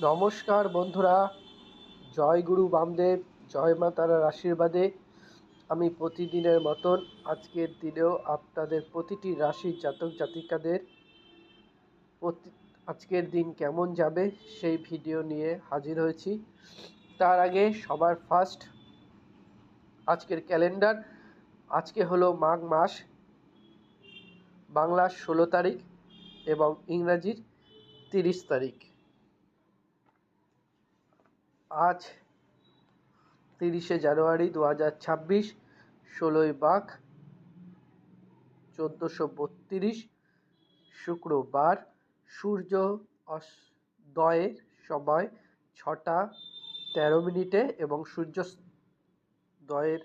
নমস্কার বন্ধুরা, জয় গুরু বামদেব, জয় মা তারার আশীর্বাদে আমি প্রতিদিনের মতন আজকের দিনেও আপনাদের প্রতিটি রাশির জাতক জাতিকাদের আজকের দিন কেমন যাবে সেই ভিডিও নিয়ে হাজির হয়েছি। তার আগে সবার ফার্স্ট আজকের ক্যালেন্ডার। আজকে হলো মাঘ মাস, বাংলার 16 তারিখ এবং ইংরাজির 30 তারিখ। আজ 30শে জানুয়ারি 2026, 16ই বাঘ 1432, শুক্রবার। সূর্য অস্তয়ের সময় 6টা 13 মিনিটে এবং সূর্যোদয়ের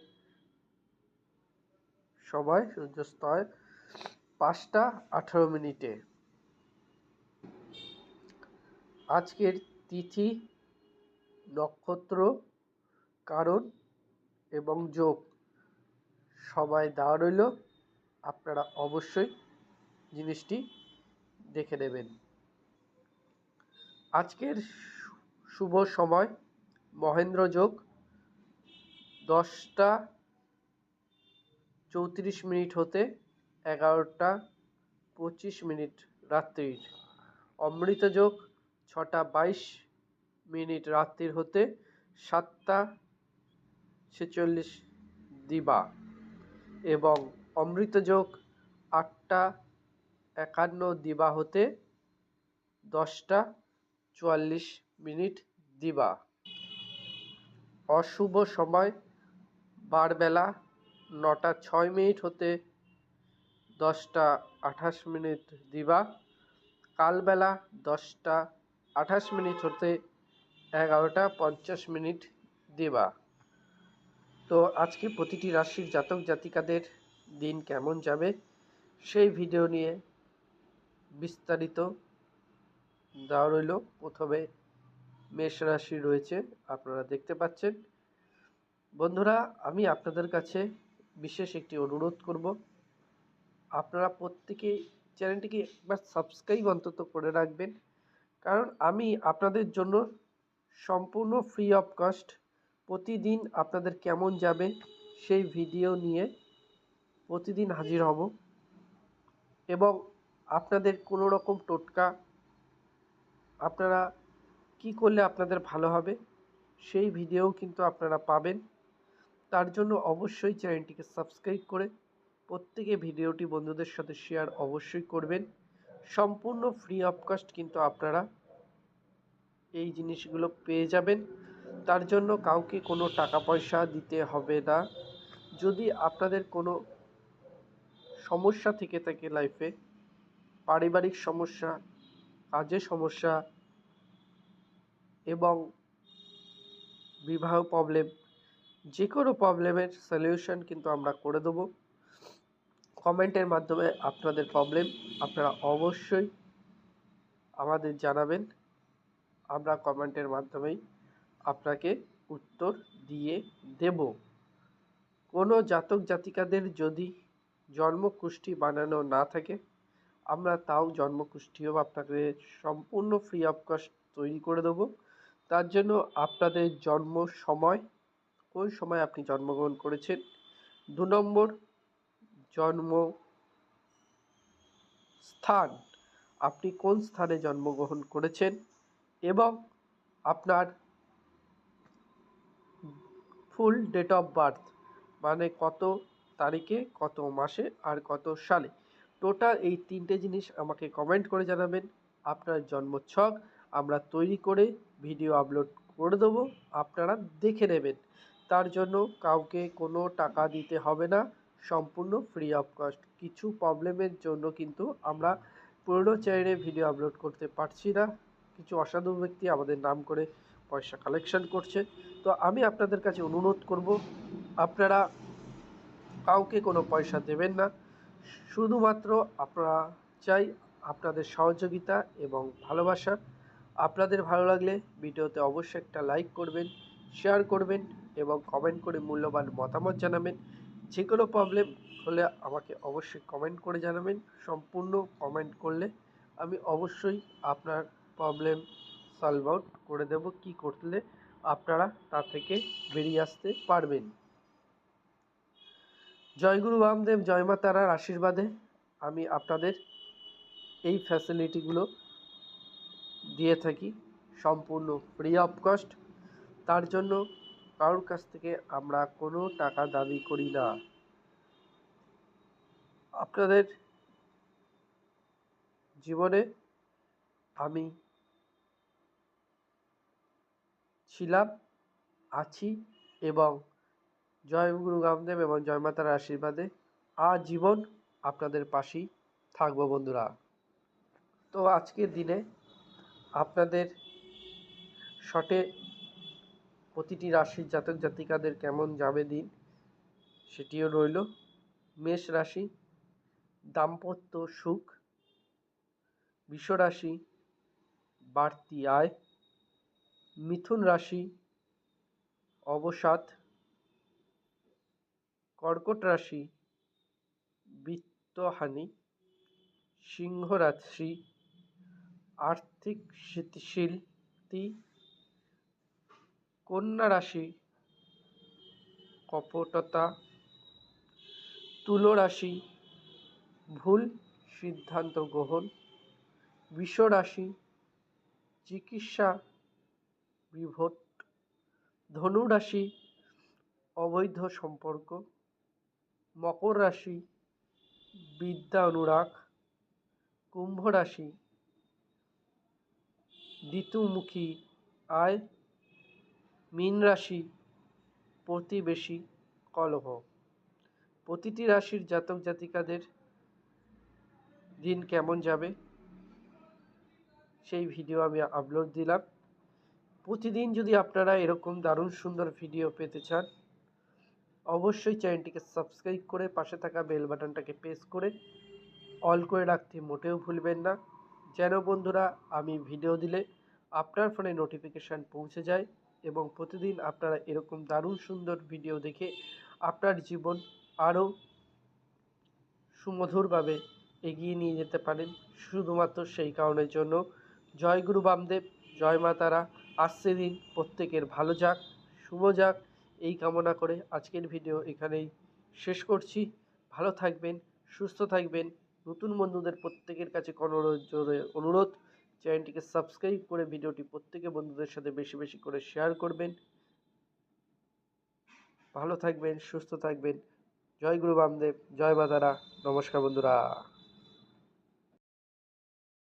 সময় 5টা 18 মিনিটে। আজকের তিথি, নক্ষত্র, কারণ এবং যোগ সবাই দেওয়া রইল, আপনারা অবশ্যই জিনিসটি দেখে নেবেন। আজকের শুভ সময় মহেন্দ্র যোগ 10টা 34 মিনিট হতে 11টা 25 মিনিট রাত্রির। অমৃত যোগ 6টা 22 মিনিট রাত্রির হতে 7টা 46 দিবা এবং অমৃত যোগ 8টা 51 দিবা হতে 10টা 44 মিনিট দিবা। অশুভ সময় বারবেলা 9টা 6 মিনিট হতে 10টা 28 মিনিট দিবা। কালবেলা 10টা 28 মিনিট হতে 11টা 50 মিনিট দিবা। তো আজকে প্রতিটি রাশির জাতক জাতিকাদের দিন কেমন যাবে সেই ভিডিও নিয়ে বিস্তারিত দেওয়া রইল। প্রথমে মেষ রাশি রয়েছে, আপনারা দেখতে পাচ্ছেন। বন্ধুরা, আমি আপনাদের কাছে বিশেষ একটি অনুরোধ করব, আপনারা প্রত্যেকে চ্যানেলটিকে একবার সাবস্ক্রাইব অন্তত করে রাখবেন, কারণ আমি আপনাদের জন্য সম্পূর্ণ ফ্রি অফ কস্ট প্রতিদিন আপনাদের কেমন যাবে সেই ভিডিও নিয়ে প্রতিদিন হাজির হব এবং আপনাদের কোনো রকম টোটকা আপনারা কি করলে আপনাদের ভালো হবে সেই ভিডিও কিন্তু আপনারা পাবেন। তার জন্য অবশ্যই চ্যানেলটিকে সাবস্ক্রাইব করে প্রত্যেকে ভিডিওটি বন্ধুদের সাথে শেয়ার অবশ্যই করবেন। সম্পূর্ণ ফ্রি অফ কস্ট কিন্তু আপনারা এই জিনিসগুলো পেয়ে যাবেন, তার জন্য কাউকে কোনো টাকা পয়সা দিতে হবে না। যদি আপনাদের কোনো সমস্যা থেকে থাকে লাইফে, পারিবারিক সমস্যা, কাজে সমস্যা এবং বিবাহ প্রবলেম, যে কোনো প্রবলেমের সলিউশন কিন্তু আমরা করে দেবো। কমেন্টের মাধ্যমে আপনাদের প্রবলেম আপনারা অবশ্যই আমাদের জানাবেন, আমরা কমেন্টের মাধ্যমেই আপনাকে উত্তর দিয়ে দেব। কোনো জাতক জাতিকাদের যদি জন্মকুষ্ঠি বানানো না থাকে, আমরা তাও জন্মকুষ্ঠিও আপনাকে সম্পূর্ণ ফ্রি অফ কস্ট তৈরি করে দেবো। তার জন্য আপনাদের জন্ম সময়, কোন সময় আপনি জন্মগ্রহণ করেছেন, 2 নম্বর জন্ম স্থান, আপনি কোন স্থানে জন্মগ্রহণ করেছেন এবং আপনার ফুল ডেট অফ বার্থ মানে কত তারিখে, কত মাসে আর কত সালে, টোটাল এই 3টে জিনিস আমাকে কমেন্ট করে জানাবেন। আপনার জন্মছক আমরা তৈরি করে ভিডিও আপলোড করে দেবো, আপনারা দেখে নেবেন। তার জন্য কাউকে কোনো টাকা দিতে হবে না, সম্পূর্ণ ফ্রি অফ কস্ট। কিছু প্রবলেমের জন্য কিন্তু আমরা পুরনো চ্যানেলে ভিডিও আপলোড করতে পারছি না, কিছু অসাধু ব্যক্তি আমাদের নাম করে পয়সা কালেকশন করছে। তো আমি আপনাদের কাছে অনুরোধ করব, আপনারা কাউকে কোনো পয়সা দেবেন না, শুধুমাত্র আপনারা চাই আপনাদের সহযোগিতা এবং ভালোবাসা। আপনাদের ভালো লাগলে ভিডিওতে অবশ্যই একটা লাইক করবেন, শেয়ার করবেন এবং কমেন্ট করে মূল্যবান মতামত জানাবেন। যে কোনো প্রবলেম হলে আমাকে অবশ্যই কমেন্ট করে জানাবেন। সম্পূর্ণ কমেন্ট করলে আমি অবশ্যই আপনার প্রবলেম সলভ আউট করে দেব কি করলে আপনারা তা থেকে বেরিয়ে আসতে পারবেন। জয়গুরু বামদেব জয় মা তারার আশীর্বাদে আমি আপনাদের এই ফ্যাসিলিটিগুলো দিয়ে থাকি সম্পূর্ণ ফ্রি অফ কস্ট। তার জন্য কারোর কাছ থেকে আমরা কোনো টাকা দাবি করি না। আপনাদের জীবনে আমি ছিলাম, আছি এবং জয় গুরু বামদেব এবং জয় মাতার আশীর্বাদে আজীবন আপনাদের পাশেই থাকবো বন্ধুরা। তো আজকের দিনে আপনাদের শটে প্রতিটি রাশির জাতক জাতিকাদের কেমন যাবে দিন সেটিও রইল। মেষ রাশি দাম্পত্য সুখ, বৃষ রাশি বাড়তি আয়, মিথুন রাশি অবসাদ, কর্কট রাশি বিত্তহানি, সিংহ রাশি আর্থিক স্থিতিশীলতি, কন্যা রাশি কপটতা, তুলা রাশি ভুল সিদ্ধান্ত গ্রহণ, বৃষ রাশি চিকিৎসা বিভট, ধনু রাশি অবৈধ সম্পর্ক, মকর রাশি বিদ্যা অনুরাগ, কুম্ভ রাশি দ্বিতীয়মুখী আয়, মীন রাশি প্রতিবেশী কলহ। প্রতিটি রাশির জাতক জাতিকাদের দিন কেমন যাবে সেই ভিডিও আমি আপলোড দিলাম। প্রতিদিন যদি আপনারা এরকম দারুণ সুন্দর ভিডিও পেতে চান অবশ্যই চ্যানেলটিকে সাবস্ক্রাইব করে পাশে থাকা বেল বাটনটাকে প্রেস করে অল করে রাখতে মোটেও ভুলবেন না, যেন বন্ধুরা আমি ভিডিও দিলে আপনার ফোনে নোটিফিকেশান পৌঁছে যায় এবং প্রতিদিন আপনারা এরকম দারুণ সুন্দর ভিডিও দেখে আপনার জীবন আরও সুমধুরভাবে এগিয়ে নিয়ে যেতে পারেন। শুধুমাত্র সেই কারণের জন্য জয় গুরু বামদেব জয় মা তারা। আসছে দিন প্রত্যেকের ভালো যাক, শুভ যাক এই কামনা করে আজকের ভিডিও এখানেই শেষ করছি। ভালো থাকবেন, সুস্থ থাকবেন। নতুন বন্ধুদের প্রত্যেকের কাছে অনুরোধ চ্যানেলটিকে সাবস্ক্রাইব করে ভিডিওটি প্রত্যেকে বন্ধুদের সাথে বেশি বেশি করে শেয়ার করবেন। ভালো থাকবেন, সুস্থ থাকবেন। জয় গুরু বামদেব জয় মা তারা। নমস্কার বন্ধুরা।